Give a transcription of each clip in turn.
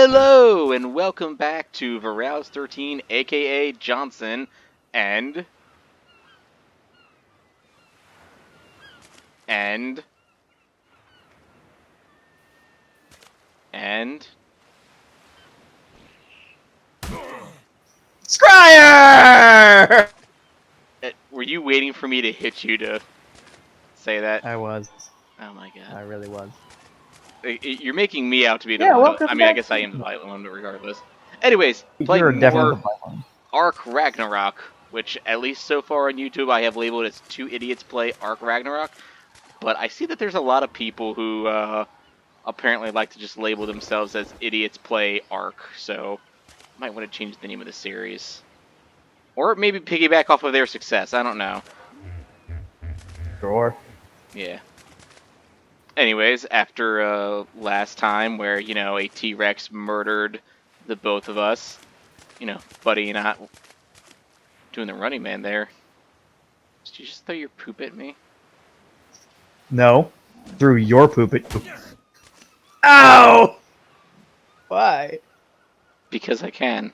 Hello and welcome back to Varouse 13, aka Johnson, and and and Scryer! were you waiting for me to hit you to say that? I was. Oh my god. I really was. You're making me out to be the Yeah, one. welcome I mean, I back. guess I am the violent one, but regardless. Anyways, You're playing definitely more the violent. Arc Ragnarok, which at least so far on YouTube I have labeled as Two Idiots Play Arc Ragnarok. But I see that there's a lot of people who apparently like to just label themselves as Idiots Play Arc, so I might want to change the name of the series. Or maybe piggyback off of their success, I don't know. Sure. Yeah. Anyways, after last time where, a T-Rex murdered the both of us, Buddy not doing the running man there. Did you just throw your poop at me? No. Through your poop at you. Ow! Why? Because I can.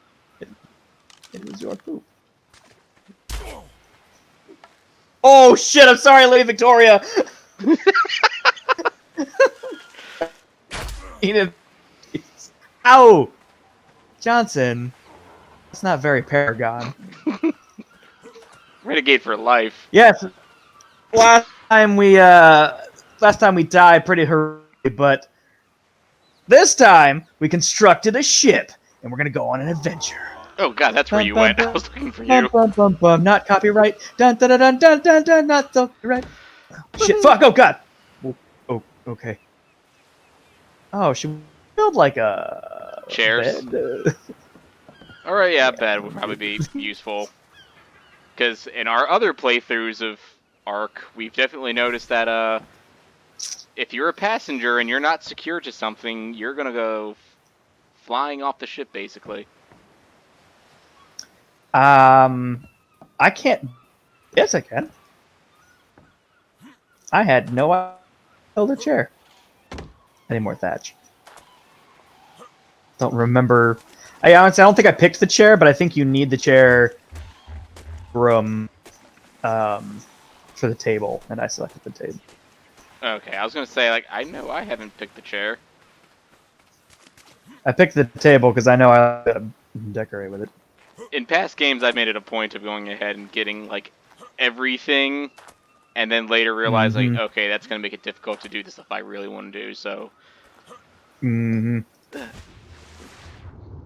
It was your poop. Oh shit, I'm sorry, Lady Victoria! Eat it. Ow! Johnson. That's not very Paragon. Renegade for life. Yes. Last time we died pretty horrifically, but this time we constructed a ship and we're gonna go on an adventure. Oh god, that's where you Bum, went. bum, I was looking for Bum, you. bum, bum, bum. Not copyright. Dun dun dun dun dun dun. Not copyright. Shit. Fuck. Oh god. Oh. Okay. Oh, should we build like a Chairs. bed? Alright, yeah, bed would probably be useful. Because in our other playthroughs of Ark, we've definitely noticed that, if you're a passenger and you're not secure to something, you're gonna go flying off the ship, basically. I can't. Yes, I can. I had no idea. Build a chair. Any more thatch? Don't remember. I honestly, I don't think I picked the chair, but I think you need the chair from for the table, and I selected the table. Okay, I was gonna say, like, I know I haven't picked the chair. I picked the table because I know I gotta decorate with it. In past games, I've made it a point of going ahead and getting, like, everything, and then later realizing, okay, that's gonna make it difficult to do the stuff I really want to do, so...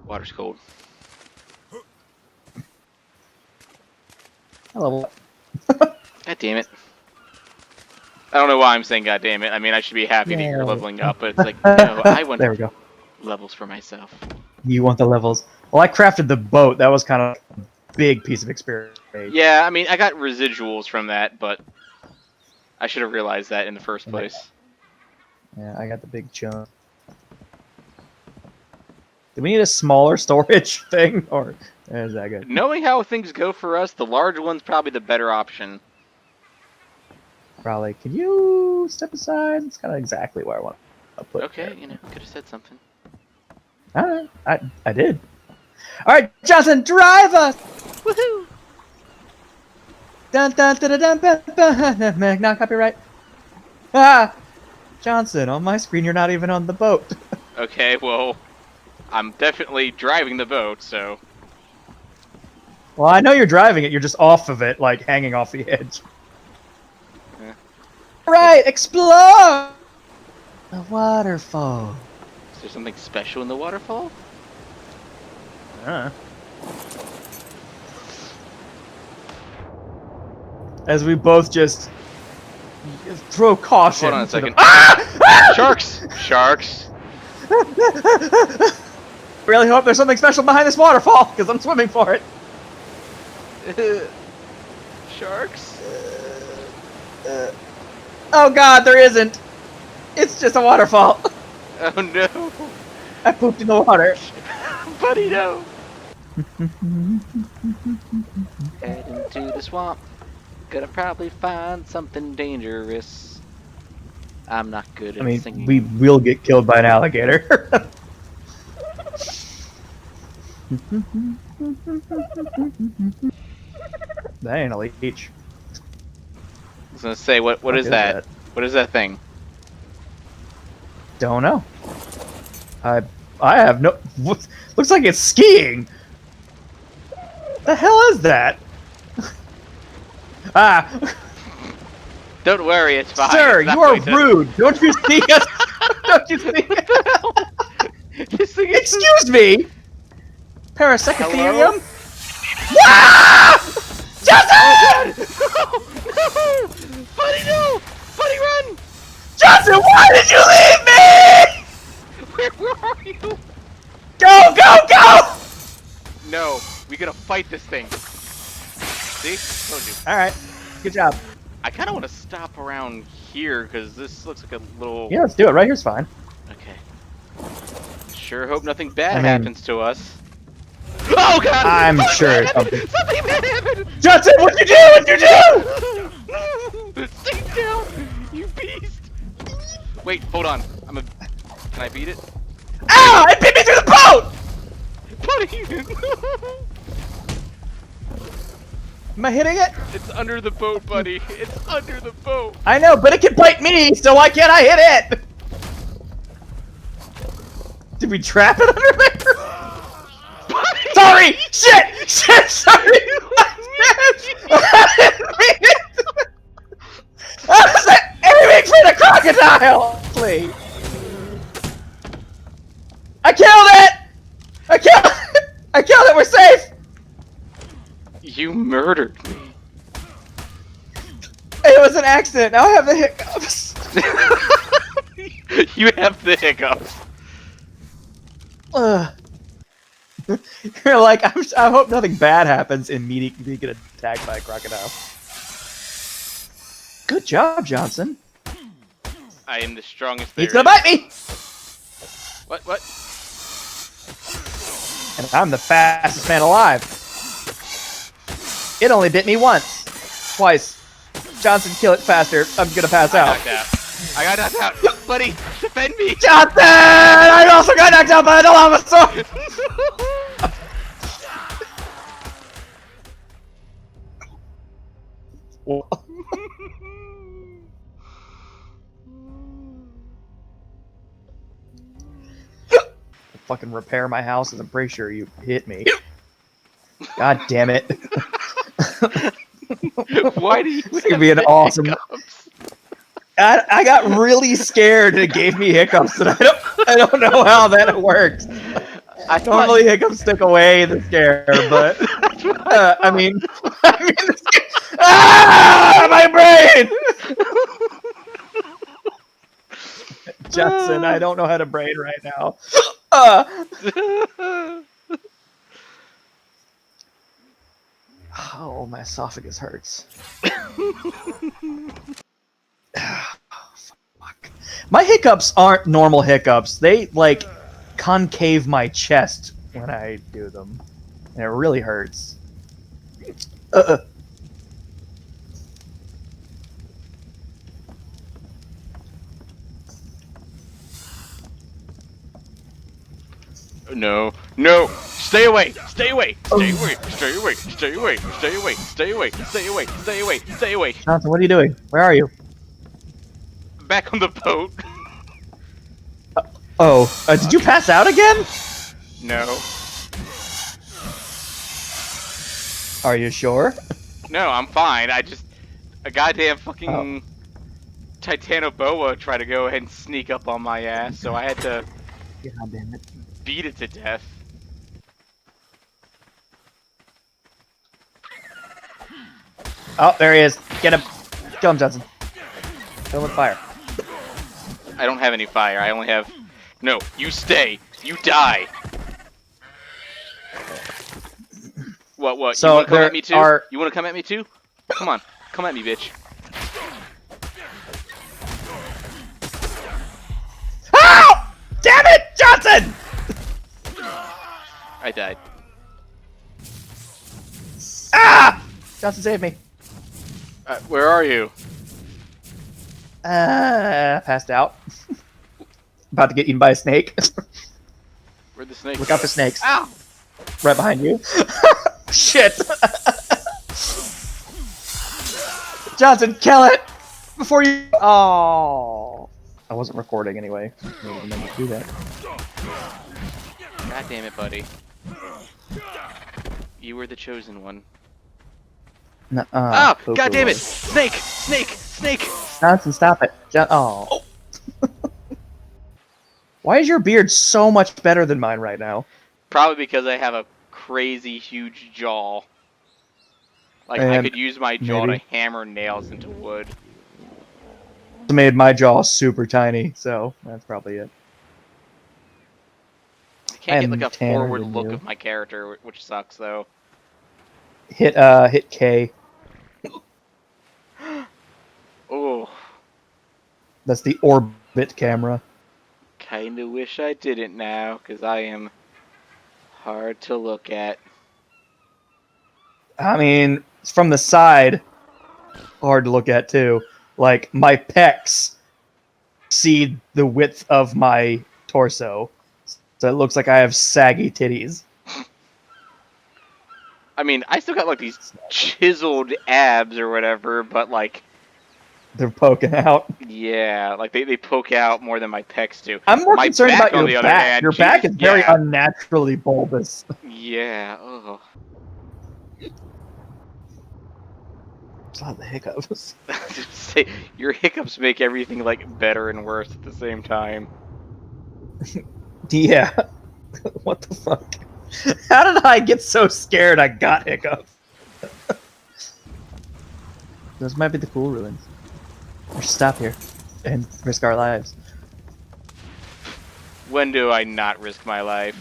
Water's cold. Hello. God damn it. I don't know why I'm saying god damn it. I mean, I should be happy that you're No. leveling up, but it's like, no, I want There we go. levels for myself. You want the levels? Well, I crafted the boat. That was kind of a big piece of experience. Yeah, I mean, I got residuals from that, but I should have realized that in the first place. Yeah, I got the big chunk. Do we need a smaller storage thing, or is that good? Knowing how things go for us, the large one's probably the better option. Probably. Can you step aside? It's kind of exactly where I want to put. Okay, could have said something. All right, I did. All right, Johnson, drive us! Woohoo! Dun dun dun dun dun dun dun. Not copyright. Ah, Johnson, on my screen, you're not even on the boat. Okay, well, I'm definitely driving the boat, so... Well, I know you're driving it. You're just off of it, like hanging off the edge. Yeah. Right, explode! The waterfall. Is there something special in the waterfall? As we both just throw caution. Hold on a to the- second. Ah! Sharks! Sharks! Really hope there's something special behind this waterfall, because I'm swimming for it. Sharks? Oh god, there isn't. It's just a waterfall. Oh no! I pooped in the water. Buddy, no! Head into the swamp. Gonna probably find something dangerous. I'm not good at singing. We will get killed by an alligator. That ain't a leech. I was gonna say, what is that? What is that thing? Don't know. I have no. Looks like it's skiing. The hell is that? Ah, Don't worry, it's fine. sir, It's not you are going to- rude. Don't you see us? Don't you see? What the hell? This thing is Excuse me. Hello? Parasecitherium. Ah! Justin! No! Buddy, no! Buddy, run! Justin, why did you leave me? Where are you? Go, go, go! No, we gotta fight this thing. See? Told you. All right, good job. I kind of want to stop around here because this looks like a little. Yeah, let's do it. Right here's fine. Okay. Sure hope nothing bad I mean- happens to us. Oh God! I'm Something sure bad something. happened! Something bad happened! Justin, what'd you do? What'd you do? Stay down, you beast! Wait, hold on. Can I beat it? Ow! It bit me through the boat! Buddy! Am I hitting it? It's under the boat, buddy. It's under the boat. I know, but it can bite me, so why can't I hit it? Did we trap it under there? Buddy! Sorry! Shit! Shit! Sorry! I didn't mean it! I was aiming for the crocodile! Please. I killed it! I killed it! I killed it! We're safe! You murdered me. It was an accident. Now I have the hiccups. You have the hiccups. Ugh. You're like, I hope nothing bad happens in me get attacked by a crocodile. Good job, Johnson. I am the strongest. He's gonna bite me! What? What? And I'm the fastest man alive. It only bit me once. Twice. Johnson, kill it faster. I'm gonna pass out. I got knocked out. Buddy, defend me. Johnson! I also got knocked out by the lava sword! Fucking repair my house, and I'm pretty sure you hit me. God damn it. Why do you This could be an awesome. hiccups? I got really scared and it gave me hiccups, and I don't know how that works. Normally hiccups stick away the scare, but I mean, my brain. Justin, I don't know how to brain right now. Oh, my esophagus hurts. Fuck. My hiccups aren't normal hiccups. They, like, concave my chest when I do them. And it really hurts. No, no, stay away, stay away, stay away, stay away, stay away, stay away, stay away, stay away, stay away, stay away. Johnson, what are you doing? Where are you? Back on the boat. Did you pass out again? No, Are you sure? no, I'm fine. A goddamn fucking Titanoboa tried to go ahead and sneak up on my ass, so I had to God damn it. beat it to death. Oh, there he is. Get him. Kill him, Johnson. Kill him with fire. I don't have any fire. I only have. No, you stay. You die. What? So you wanna come there at me too? are- You wanna come at me too? Come on. Come at me, bitch. Oh! Damn it, Johnson! I died. Ah! Johnson, save me. Where are you? Passed out. About to get eaten by a snake. Where'd the snake Look go? out for snakes. Ow! Right behind you. Shit! Johnson, kill it! Before you... Oh. I wasn't recording anyway. Maybe I didn't do that. God damn it, buddy. You were the chosen one. Nuh-uh. Oh, god damn it! Snake! Snake! Snake! Johnson, stop it. Oh. Why is your beard so much better than mine right now? Probably because I have a crazy huge jaw. Like, I could use my jaw to hammer nails into wood. It made my jaw super tiny, so that's probably it. I can't get like a forward look of my character, which sucks though. Hit K. Oh. That's the orbit camera. Kinda wish I didn't now, because I am hard to look at. I mean, it's from the side. Hard to look at too. Like, my pecs exceed the width of my torso. So it looks like I have saggy titties. I mean, I still got like these chiseled abs or whatever, but like... They're poking out. Yeah, like they poke out more than my pecs do. I'm more concerned about your back. Hand, your back is very unnaturally bulbous. Yeah, ugh. It's not the hiccups. Say, your hiccups make everything like better and worse at the same time. Yeah. What the fuck? How did I get so scared I got hiccups? Those might be the cool ruins. We should stop here and risk our lives. When do I not risk my life?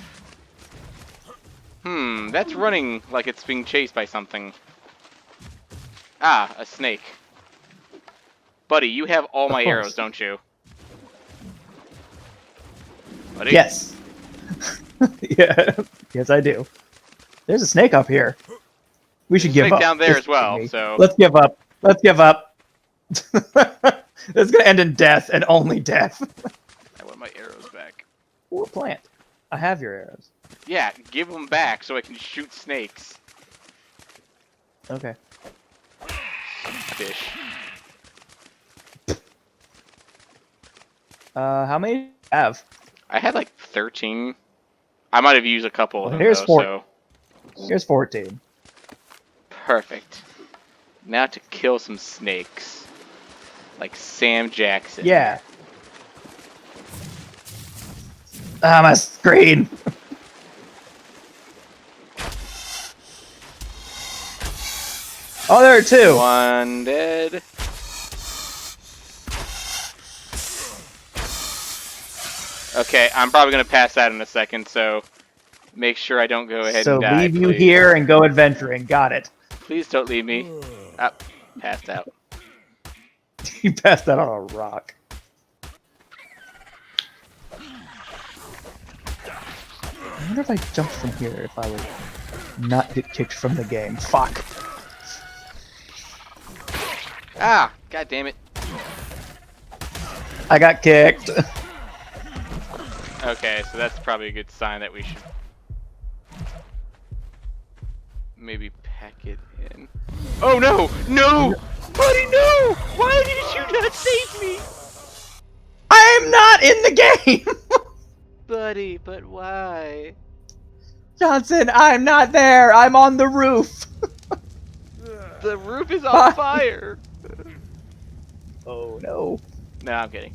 That's running like it's being chased by something. Ah, a snake. Buddy, you have all my arrows, don't you? Buddy? Yes. Yeah. Yes, I do. There's a snake up here. We should give up. Down there as well, so... Let's give up. Let's give up. This is gonna end in death, and only death. I want my arrows back. Or plant. I have your arrows. Yeah, give them back so I can shoot snakes. Okay. Fish. How many do you have? I had like 13. I might have used a couple of them, Here's though, Here's 14. Perfect. Now to kill some snakes. Like Sam Jackson. Yeah. Ah, my screen. Oh, there are two. One dead. Okay, I'm probably gonna pass out in a second, so make sure I don't go ahead and die. So leave you please. here and go adventuring. Got it. Please don't leave me. Ah, passed out. You passed out on a rock. I wonder if I jumped from here, if I would not get kicked from the game. Fuck. Ah, god damn it. I got kicked. Okay, so that's probably a good sign that we should maybe pack it in. Oh no! No! Buddy, no! Why did you not save me? I am not in the game! Buddy, but why? Johnson, I'm not there! I'm on the roof! The roof is on fire! Oh no. No, I'm kidding.